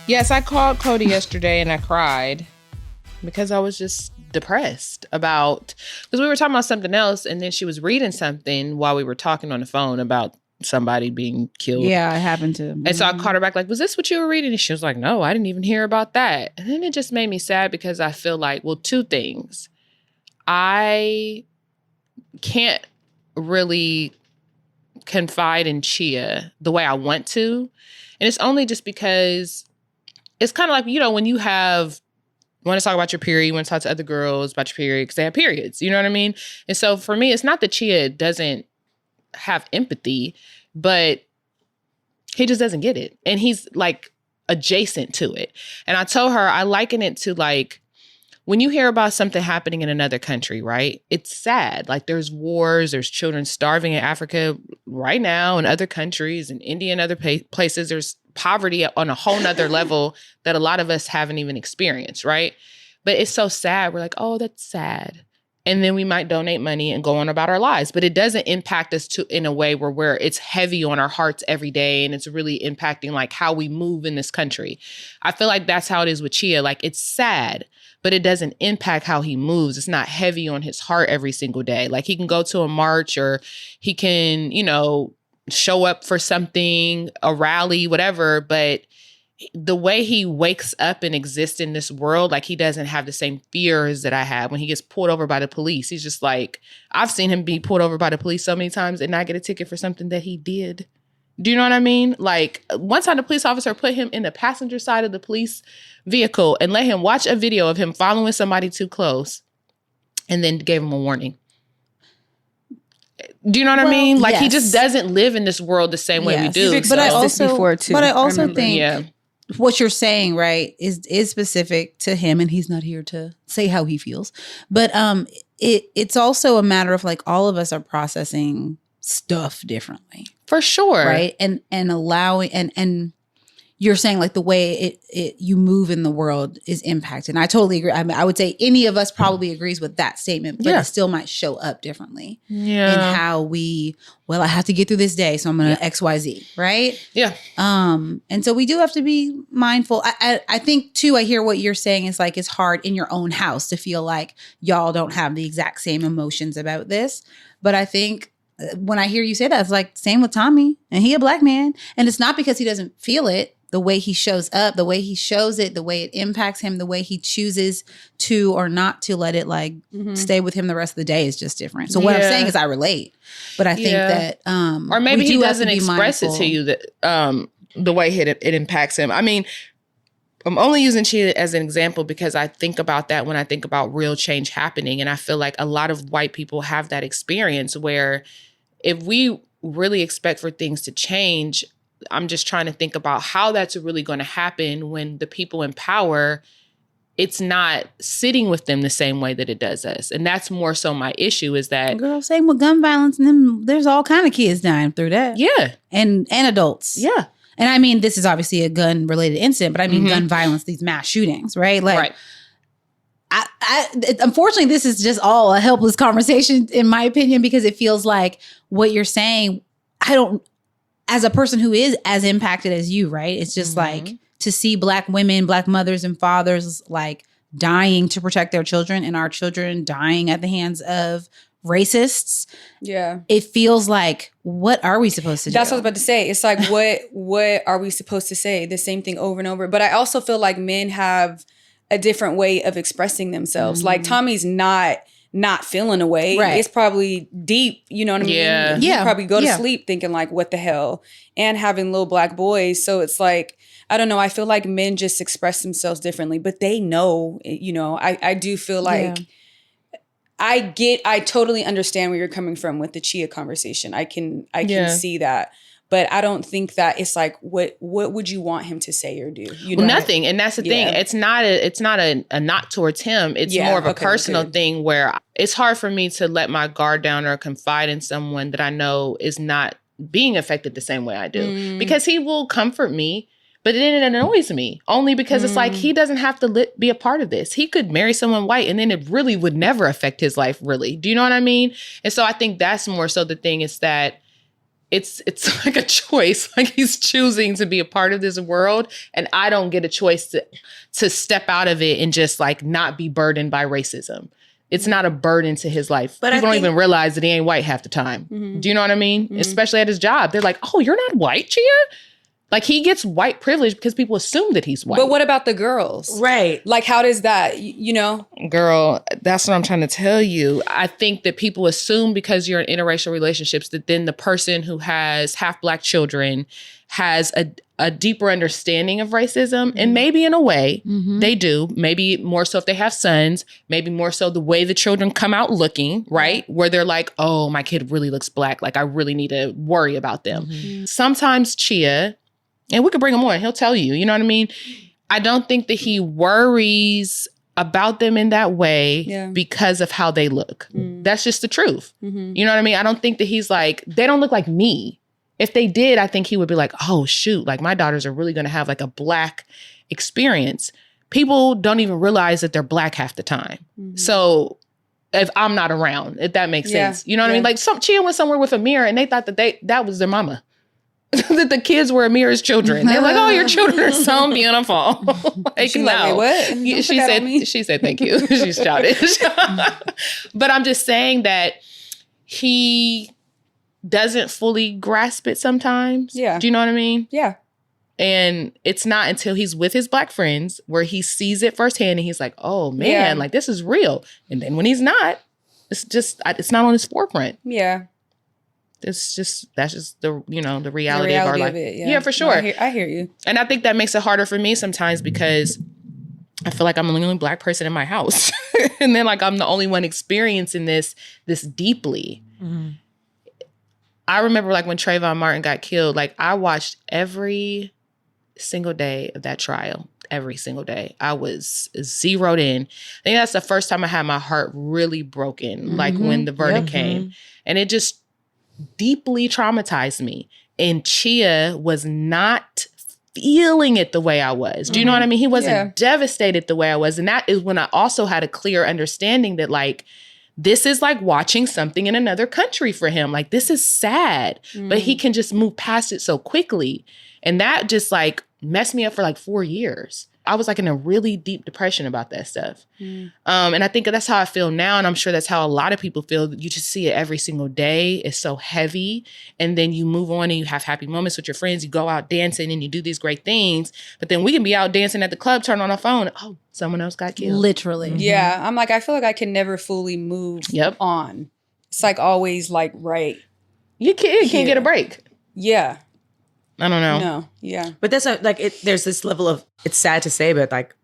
Yes, I called Cody yesterday and I cried because I was just depressed because we were talking about something else and then she was reading something while we were talking on the phone about somebody being killed. Yeah, it happened to him. And so I called her back like, was this what you were reading? And she was like, no, I didn't even hear about that. And then it just made me sad because I feel like, well, two things. I can't really confide in Chia the way I want to. And it's only just because it's kind of like, when you want to talk about your period, you want to talk to other girls about your period because they have periods. You know what I mean? And so for me, it's not that Chia doesn't have empathy, but he just doesn't get it. And he's like adjacent to it. And I told her, I liken it to like, when you hear about something happening in another country, right? It's sad. Like there's wars, there's children starving in Africa right now, in other countries, in India and other places. There's poverty on a whole nother level that a lot of us haven't even experienced, right? But it's so sad. We're like, oh, that's sad. And then we might donate money and go on about our lives. But it doesn't impact us in a way where it's heavy on our hearts every day and it's really impacting like how we move in this country. I feel like that's how it is with Chia. Like it's sad, but it doesn't impact how he moves. It's not heavy on his heart every single day. Like he can go to a march or he can, show up for something, a rally, whatever. But the way he wakes up and exists in this world, like he doesn't have the same fears that I have when he gets pulled over by the police. He's just like, I've seen him be pulled over by the police so many times and not get a ticket for something that he did. Do you know what I mean? Like one time the police officer put him in the passenger side of the police vehicle and let him watch a video of him following somebody too close and then gave him a warning. Do you know what I mean? Like he just doesn't live in this world the same way we do. But I also think what you're saying, right, is specific to him, and he's not here to say how he feels. But it's also a matter of like all of us are processing stuff differently. For sure. Right. And allowing and you're saying like the way you move in the world is impacted. And I totally agree. I mean, I would say any of us probably agrees with that statement, but it still might show up differently. Yeah. In how I have to get through this day, so I'm going to XYZ, right? Yeah. And so we do have to be mindful. I think too, I hear what you're saying is like, it's hard in your own house to feel like y'all don't have the exact same emotions about this. But I think when I hear you say that, it's like same with Tommy, and he a black man. And it's not because he doesn't feel it. The way he shows up, the way he shows it, the way it impacts him, the way he chooses to or not to let it like stay with him the rest of the day is just different. So what I'm saying is I relate, but I think that or maybe he doesn't express it to you that the way it impacts him. I mean, I'm only using Chia as an example because I think about that when I think about real change happening, and I feel like a lot of white people have that experience where if we really expect for things to change, I'm just trying to think about how that's really going to happen when the people in power, it's not sitting with them the same way that it does us. And that's more so my issue is that... Girl, same with gun violence. And then there's all kind of kids dying through that. Yeah. And adults. Yeah. And I mean, this is obviously a gun-related incident, but I mean gun violence, these mass shootings, right? Like, unfortunately, this is just all a helpless conversation, in my opinion, because it feels like what you're saying, as a person who is as impacted as you, right? It's just like to see Black women, Black mothers and fathers like dying to protect their children and our children dying at the hands of racists. Yeah. It feels like, what are we supposed to do? That's what I was about to say. It's like, what are we supposed to say? The same thing over and over. But I also feel like men have a different way of expressing themselves. Like Tommy's not feeling a way. Right. It's probably deep, you know what I mean? Yeah. You probably go to sleep thinking like, what the hell? And having little Black boys. So it's like, I don't know. I feel like men just express themselves differently, but they know, I do feel like I totally understand where you're coming from with the Chia conversation. I can see that. But I don't think that it's like, what would you want him to say or do? Nothing. And that's the thing. It's not a knock towards him. It's more of a personal thing where it's hard for me to let my guard down or confide in someone that I know is not being affected the same way I do. Because he will comfort me, but then it annoys me only because it's like, he doesn't have to be a part of this. He could marry someone white and then it really would never affect his life, really. Do you know what I mean? And so I think that's more so the thing is that it's like a choice. Like he's choosing to be a part of this world, and I don't get a choice to step out of it and just like not be burdened by racism. It's not a burden to his life. But people don't even realize that he ain't white half the time. Do you know what I mean? Especially at his job. They're like, oh, you're not white, Chia? Like he gets white privilege because people assume that he's white. But what about the girls? Right. Like how does that, you know? Girl, that's what I'm trying to tell you. I think that people assume because you're in interracial relationships that then the person who has half Black children has a deeper understanding of racism. And maybe in a way they do. Maybe more so if they have sons. Maybe more so the way the children come out looking, right? Where they're like, oh, my kid really looks Black. Like I really need to worry about them. Sometimes Chia... and we could bring him on. He'll tell you. You know what I mean? I don't think that he worries about them in that way because of how they look. That's just the truth. You know what I mean? I don't think that he's like, they don't look like me. If they did, I think he would be like, oh, shoot, like my daughters are really going to have like a Black experience. People don't even realize that they're Black half the time. So if I'm not around, if that makes sense. You know what I mean? Like Chia went somewhere with a mirror and they thought that that was their mama. That the kids were Amira's children. They're like, oh, your children are so beautiful. Like, she no. like, wait, what? She said, thank you. She's childish. But I'm just saying that he doesn't fully grasp it sometimes. Yeah. Do you know what I mean? Yeah. And it's not until he's with his Black friends where he sees it firsthand and he's like, oh man, like this is real. And then when he's not, it's not on his forefront. Yeah. That's just the the reality of our life. Of it, yeah, for sure. No, I hear you. And I think that makes it harder for me sometimes because I feel like I'm the only Black person in my house. And then like I'm the only one experiencing this deeply. I remember like when Trayvon Martin got killed, like I watched every single day of that trial. Every single day. I was zeroed in. I think that's the first time I had my heart really broken, like when the verdict came. And it just deeply traumatized me. And Chia was not feeling it the way I was. Do you know what I mean? He wasn't devastated the way I was. And that is when I also had a clear understanding that like, this is like watching something in another country for him. Like, this is sad, but he can just move past it so quickly. And that just like messed me up for like 4 years. I was like in a really deep depression about that stuff. And I think that's how I feel now. And I'm sure that's how a lot of people feel. You just see it every single day. It's so heavy. And then you move on and you have happy moments with your friends. You go out dancing and you do these great things. But then we can be out dancing at the club, turn on our phone. Oh, someone else got killed. Literally. Yeah. I'm like, I feel like I can never fully move on. It's like always like right. You can't get a break. Yeah. I don't know. No, yeah. But that's not, like, there's this level of, it's sad to say, but like,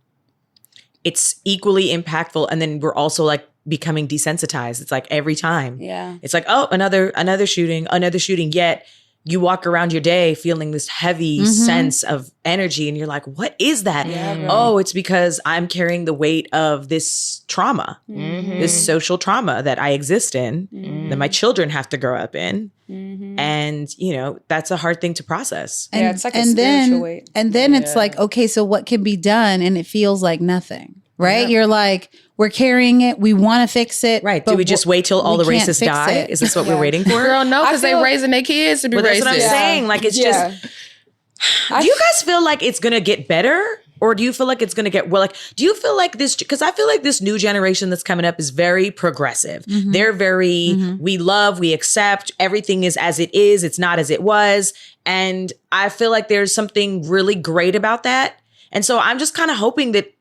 it's equally impactful. And then we're also like becoming desensitized. It's like every time. Yeah. It's like, oh, another shooting. Yet you walk around your day feeling this heavy sense of energy. And you're like, what is that? Yeah, oh, it's because I'm carrying the weight of this trauma, this social trauma that I exist in, that my children have to grow up in. And, you know, that's a hard thing to process. And, it's like a spiritual weight. And then it's like, okay, so what can be done? And it feels like nothing, right? You're like, we're carrying it. We want to fix it. Right. Do we just wait till all the racists die? Is this what we're waiting for? Girl, no, because they're raising their kids to be racist. That's what I'm saying. Like, it's just, do you guys feel like it's going to get better? Or do you feel like it's going to get, well, like, do you feel like this, because I feel like this new generation that's coming up is very progressive. They're very, we accept, everything is as it is, it's not as it was. And I feel like there's something really great about that. And so I'm just kind of hoping that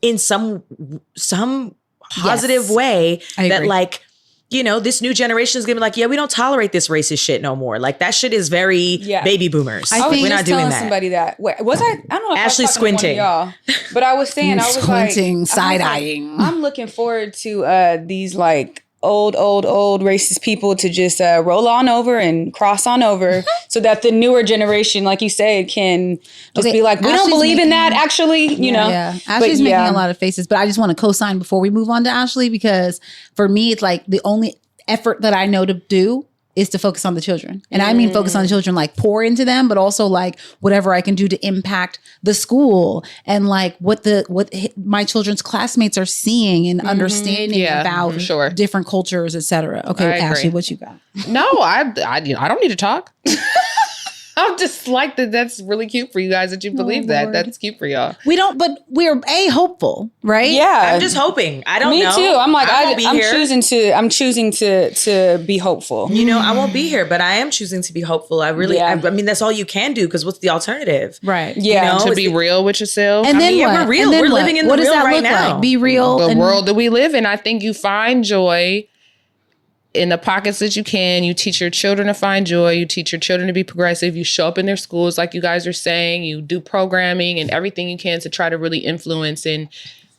in some positive way that like, you know, this new generation is gonna be like, yeah, we don't tolerate this racist shit no more. Like that shit is very baby boomers. I was we're not doing telling that. somebody that. Wait, was I don't know if Ashley I was talking to one of y'all, but I was saying I was squinting, like side-eyeing. I'm looking forward to these like old racist people to just roll on over and cross on over so that the newer generation, like you said, can just be like, we don't believe in that actually, you know. Yeah. Ashley's making a lot of faces, but I just want to co-sign before we move on to Ashley, because for me, it's like the only effort that I know to do is to focus on the children. And I mean focus on the children, like pour into them, but also like whatever I can do to impact the school and like what my children's classmates are seeing and understanding about different cultures, etc. Okay, Ashley, what you got? No, I don't need to talk. I'm just like that. That's really cute for you guys that you believe that. Lord. That's cute for y'all. We don't, but we're hopeful, right? Yeah. I'm just hoping. I don't know. Me too. I'm like, I'm choosing to be hopeful. You know, I won't be here, but I am choosing to be hopeful. I mean, that's all you can do, because what's the alternative? Right. Yeah. You know, to be real with yourself. And then what? We're real. We're living in the real right now. Be real. The world that we live in, I think you find joy in the pockets that you can. You teach your children to find joy. You teach your children to be progressive. You show up in their schools, like you guys are saying. You do programming and everything you can to try to really influence and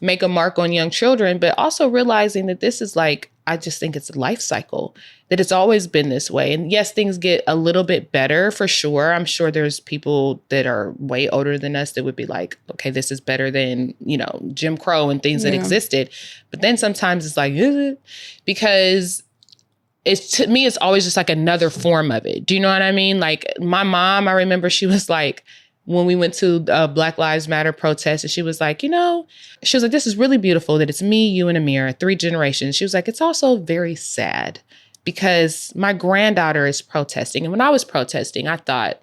make a mark on young children, but also realizing that this is like, I just think it's a life cycle, that it's always been this way. And yes, things get a little bit better for sure. I'm sure there's people that are way older than us that would be like, okay, this is better than, you know, Jim Crow and things that existed. But then sometimes it's like, because to me, it's always just like another form of it. Do you know what I mean? Like my mom, I remember she was like, when we went to Black Lives Matter protest, and she was like, you know, she was like, this is really beautiful that it's me, you, and Amir, 3 generations. She was like, it's also very sad because my granddaughter is protesting. And when I was protesting, I thought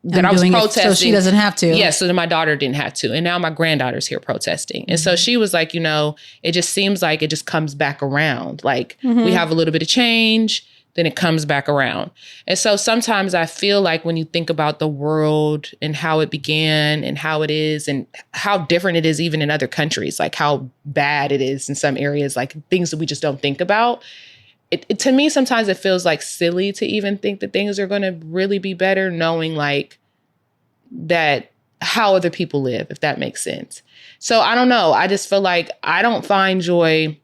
that I was protesting. So she doesn't have to. Yeah, so then my daughter didn't have to. And now my granddaughter's here protesting. And so she was like, you know, it just seems like it just comes back around. Like we have a little bit of change, then it comes back around. And so sometimes I feel like when you think about the world and how it began and how it is and how different it is even in other countries, like how bad it is in some areas, like things that we just don't think about. It to me, sometimes it feels like silly to even think that things are going to really be better, knowing like that how other people live, if that makes sense. So I don't know. I just feel like I don't find joy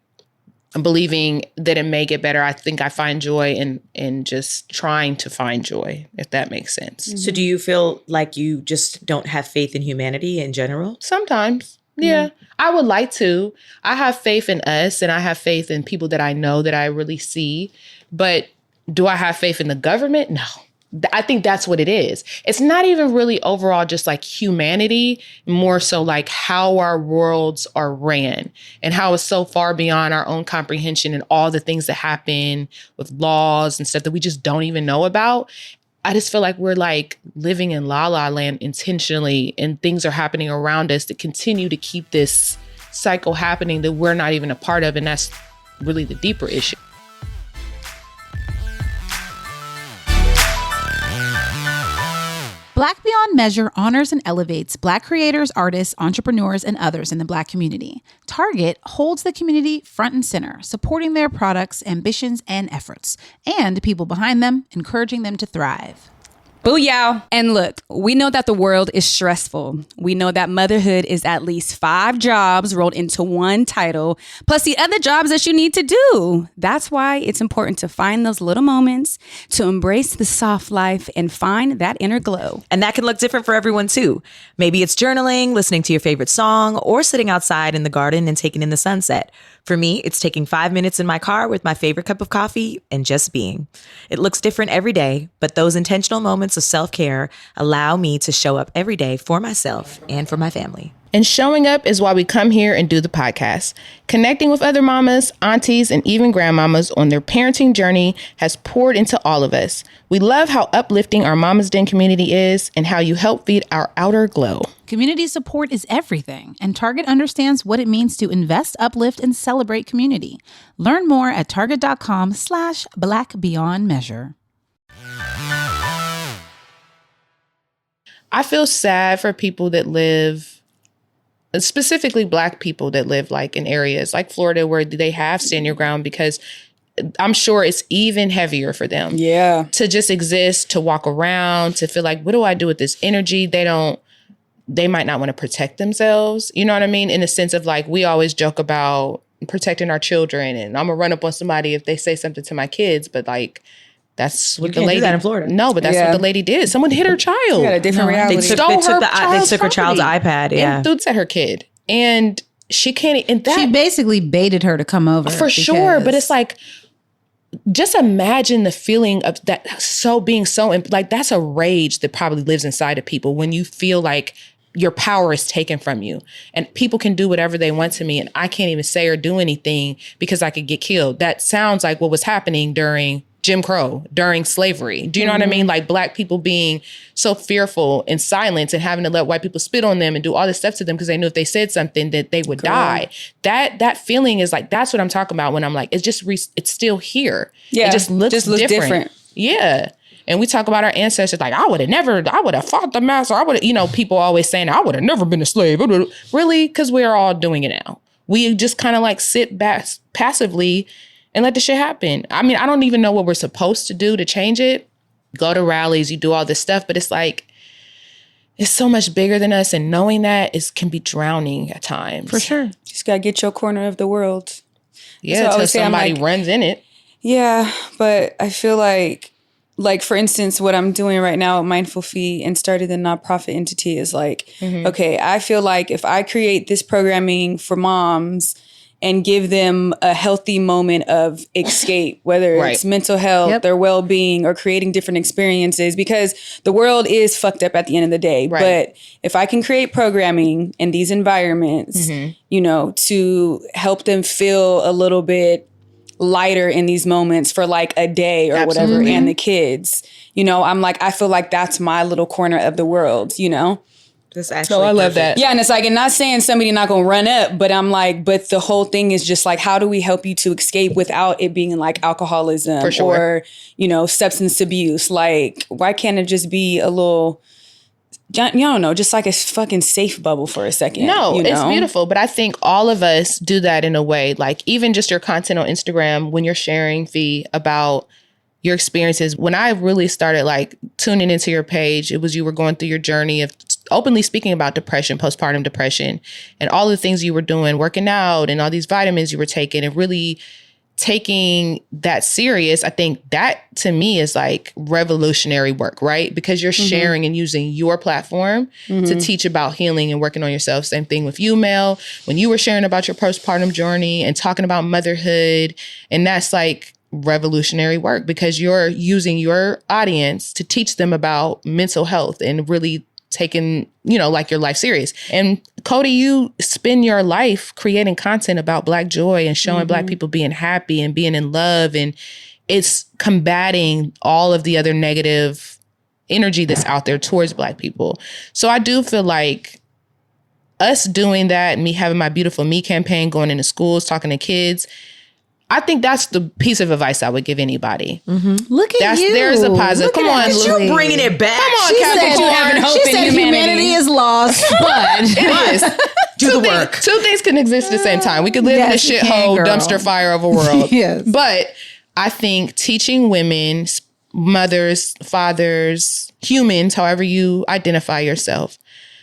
believing that it may get better. I think I find joy in just trying to find joy, if that makes sense. So do you feel like you just don't have faith in humanity in general? Sometimes. Yeah. I would like to. I have faith in us and I have faith in people that I know that I really see. But do I have faith in the government? No. I think that's what it is. It's not even really overall just like humanity, more so like how our worlds are ran and how it's so far beyond our own comprehension and all the things that happen with laws and stuff that we just don't even know about. I just feel like we're like living in la la land intentionally, and things are happening around us that continue to keep this cycle happening that we're not even a part of. And that's really the deeper issue. Black Beyond Measure honors and elevates Black creators, artists, entrepreneurs, and others in the Black community. Target holds the community front and center, supporting their products, ambitions, and efforts, and people behind them, encouraging them to thrive. Booyah. And look, we know that the world is stressful. We know that motherhood is at least 5 jobs rolled into one title, plus the other jobs that you need to do. That's why it's important to find those little moments, to embrace the soft life and find that inner glow. And that can look different for everyone too. Maybe it's journaling, listening to your favorite song, or sitting outside in the garden and taking in the sunset. For me, it's taking 5 minutes in my car with my favorite cup of coffee and just being. It looks different every day, but those intentional moments of self-care allow me to show up every day for myself and for my family. And showing up is why we come here and do the podcast. Connecting with other mamas, aunties, and even grandmamas on their parenting journey has poured into all of us. We love how uplifting our Mama's Den community is and how you help feed our outer glow. Community support is everything, and Target understands what it means to invest, uplift, and celebrate community. Learn more at target.com/blackbeyondmeasure. I feel sad for people that live, specifically Black people that live like in areas like Florida where they have stand your ground, because I'm sure it's even heavier for them. Yeah. To just exist, to walk around, to feel like, what do I do with this energy? They might not want to protect themselves. You know what I mean? In the sense of like, we always joke about protecting our children, and I'm gonna run up on somebody if they say something to my kids, but like, that's what the lady do that in Florida. No, but that's what the lady did. Someone hit her child. She got a different reality. They took her child's iPad. Yeah, and threw at her kid, and she can't. And that she basically baited her to come over for sure. But it's like, just imagine the feeling of that being so like that's a rage that probably lives inside of people when you feel like your power is taken from you and people can do whatever they want to me and I can't even say or do anything because I could get killed. That sounds like what was happening during Jim Crow, during slavery. Do you know what I mean? Like Black people being so fearful and silent and having to let white people spit on them and do all this stuff to them because they knew if they said something that they would die. That feeling is like, that's what I'm talking about when I'm like, it's just, it's still here. Yeah. It just looks different. Yeah. And we talk about our ancestors like, I would have fought the master. People always saying, I would have never been a slave. Really? Because we're all doing it now. We just kind of like sit back passively and let the shit happen. I mean, I don't even know what we're supposed to do to change it. Go to rallies, you do all this stuff, but it's like, it's so much bigger than us. And knowing that can be drowning at times. For sure. Just got to get your corner of the world. Yeah, until somebody runs in it. Yeah, but I feel like for instance, what I'm doing right now at Mindful Fee and started the nonprofit entity is like, okay, I feel like if I create this programming for moms and give them a healthy moment of escape, whether it's mental health, their well-being, or creating different experiences, because the world is fucked up at the end of the day. Right. But if I can create programming in these environments, to help them feel a little bit lighter in these moments for like a day or whatever, and the kids, I'm like, I feel like that's my little corner of the world, That's actually I love that. Yeah, and it's like, and not saying somebody not gonna run up, but I'm like, but the whole thing is just like, how do we help you to escape without it being like alcoholism or, substance abuse? Like, why can't it just be a little, just like a fucking safe bubble for a second? No, it's beautiful. But I think all of us do that in a way, like even just your content on Instagram, when you're sharing, Fee, about your experiences. When I really started like tuning into your page, it was you were going through your journey of openly speaking about depression, postpartum depression, and all the things you were doing, working out and all these vitamins you were taking and really taking that serious. I think that to me is like revolutionary work, right? Because you're sharing and using your platform to teach about healing and working on yourself. Same thing with you, Mel, when you were sharing about your postpartum journey and talking about motherhood. And that's like revolutionary work because you're using your audience to teach them about mental health and really taking, like your life serious. And Cody, you spend your life creating content about Black joy and showing Black people being happy and being in love. And it's combating all of the other negative energy that's out there towards Black people. So I do feel like us doing that, me having my Beautiful Me campaign, going into schools, talking to kids, I think that's the piece of advice I would give anybody. Look at you. There's a positive. Come on, you're bringing it back. Come on, She Capricorn. said humanity is lost, but it is. Do the work. Two things can exist at the same time. We could live in a shithole, dumpster fire of a world. Yes. But I think teaching women, mothers, fathers, humans, however you identify yourself,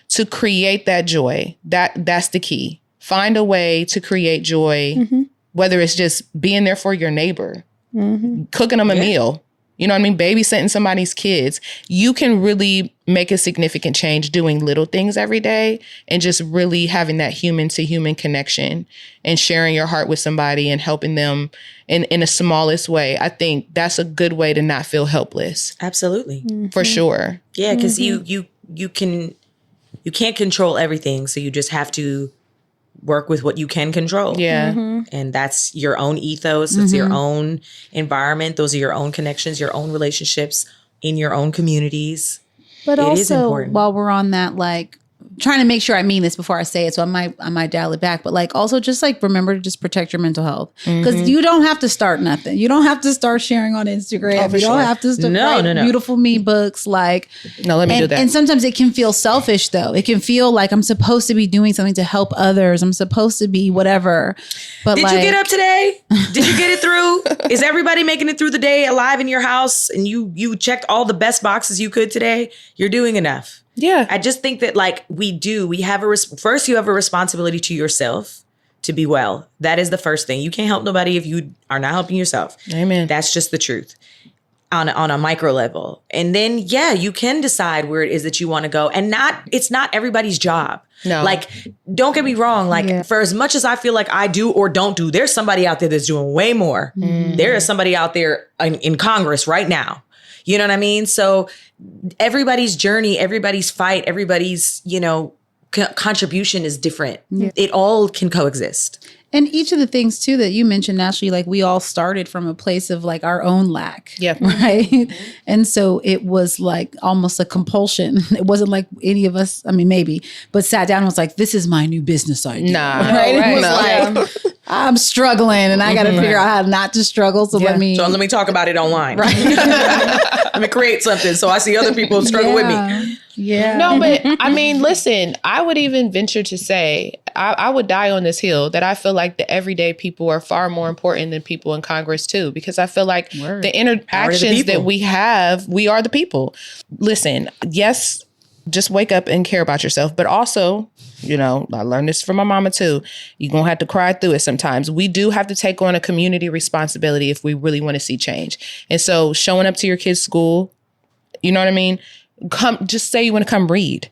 to create that joy, that's the key. Find a way to create joy. Whether it's just being there for your neighbor, cooking them a meal, you know what I mean? Babysitting somebody's kids. You can really make a significant change doing little things every day and just really having that human to human connection and sharing your heart with somebody and helping them in the smallest way. I think that's a good way to not feel helpless. Absolutely. For sure. Yeah, because you can't control everything. So you just have to work with what you can control. Yeah. And that's your own ethos. It's your own environment. Those are your own connections, your own relationships in your own communities. But it also, is important. while we're on that, like, trying to make sure I mean this before I say it, so I might dial it back. But like, also just like remember to just protect your mental health because you don't have to start nothing. You don't have to start sharing on Instagram. You don't have to start writing Beautiful Me books. Like, no, let me do that. And sometimes it can feel selfish though. It can feel like I'm supposed to be doing something to help others. I'm supposed to be whatever. But did you get up today? Did you get it through? Is everybody making it through the day alive in your house? And you checked all the best boxes you could today? You're doing enough. Yeah. I just think that like first you have a responsibility to yourself to be well. That is the first thing. You can't help nobody if you are not helping yourself. Amen. That's just the truth. on a micro level. And then, yeah, you can decide where it is that you want to go. And it's not everybody's job. No. Like, don't get me wrong. Like, for as much as I feel like I do or don't do, there's somebody out there that's doing way more. There is somebody out there in Congress right now. You know what I mean? So everybody's journey, everybody's fight, everybody's, contribution is different. It all can coexist. And each of the things too that you mentioned, Ashley, like we all started from a place of like our own lack. Yeah. Right. And so it was like almost a compulsion. It wasn't like any of us, I mean, maybe, but sat down and was like, this is my new business idea. Nah. Right. It was No. like, I'm struggling and I got to figure out how not to struggle. So let me talk about it online. Right. Let me create something so I see other people struggle with me. Yeah. No, but I mean, listen, I would even venture to say, I would die on this hill that I feel like the everyday people are far more important than people in Congress too, because I feel like the interactions that we have, we are the people. Listen, yes, just wake up and care about yourself, but also, I learned this from my mama too. You're going to have to cry through it sometimes. We do have to take on a community responsibility if we really want to see change. And so showing up to your kids' school, you know what I mean? Just say you want to come read.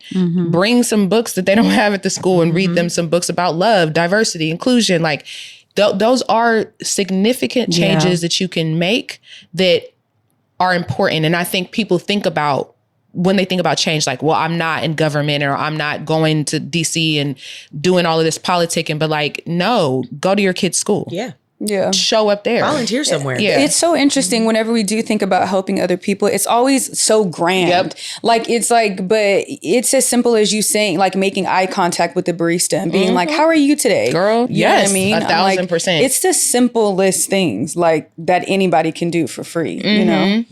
Bring some books that they don't have at the school and read them some books about love, diversity, inclusion. Like those are significant changes that you can make that are important. And I think people think about when they think about change, like, well, I'm not in government or I'm not going to DC and doing all of this politicking, but like, no, go to your kid's school. Yeah. Yeah. Show up there. Volunteer somewhere. Yeah. It's so interesting whenever we do think about helping other people. It's always so grand. Yep. Like, it's like, but it's as simple as you saying, like making eye contact with the barista and being like, how are you today? Girl, you know what I mean? 1,000%. It's the simplest things like that anybody can do for free, you know?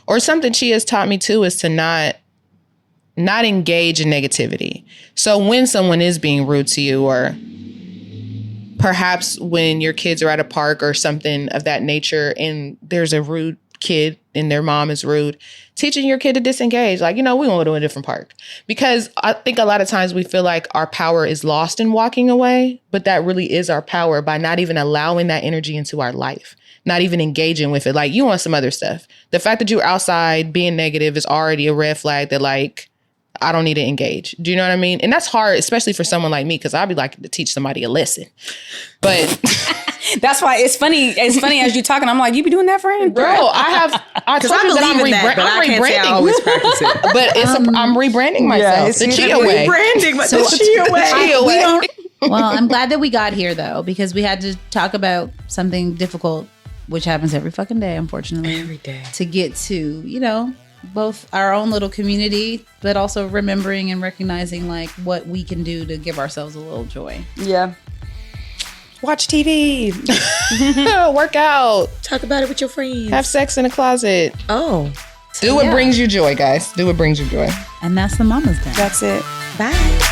Or something she has taught me too is to not engage in negativity. So when someone is being rude to you, or perhaps when your kids are at a park or something of that nature and there's a rude kid and their mom is rude, teaching your kid to disengage. Like, we want to go to a different park. Because I think a lot of times we feel like our power is lost in walking away, but that really is our power by not even allowing that energy into our life, not even engaging with it. Like, you want some other stuff. The fact that you're outside being negative is already a red flag that, like, I don't need to engage. Do you know what I mean? And that's hard, especially for someone like me, because I'd be like to teach somebody a lesson. But that's why it's funny. It's funny as you talking. I'm like, you be doing that, friend? Bro, I told you that I'm I always practice it. But I'm rebranding myself. The Chia way. Rebranding So- the Chia way. We don't. Well, I'm glad that we got here though, because we had to talk about something difficult, which happens every fucking day, unfortunately. Every day. To get to, both our own little community, but also remembering and recognizing like what we can do to give ourselves a little joy. Yeah. Watch TV. Work out. Talk about it with your friends. Have sex in a closet. Oh. Do what brings you joy, guys. Do what brings you joy. And that's the Mama's Day. That's it. Bye.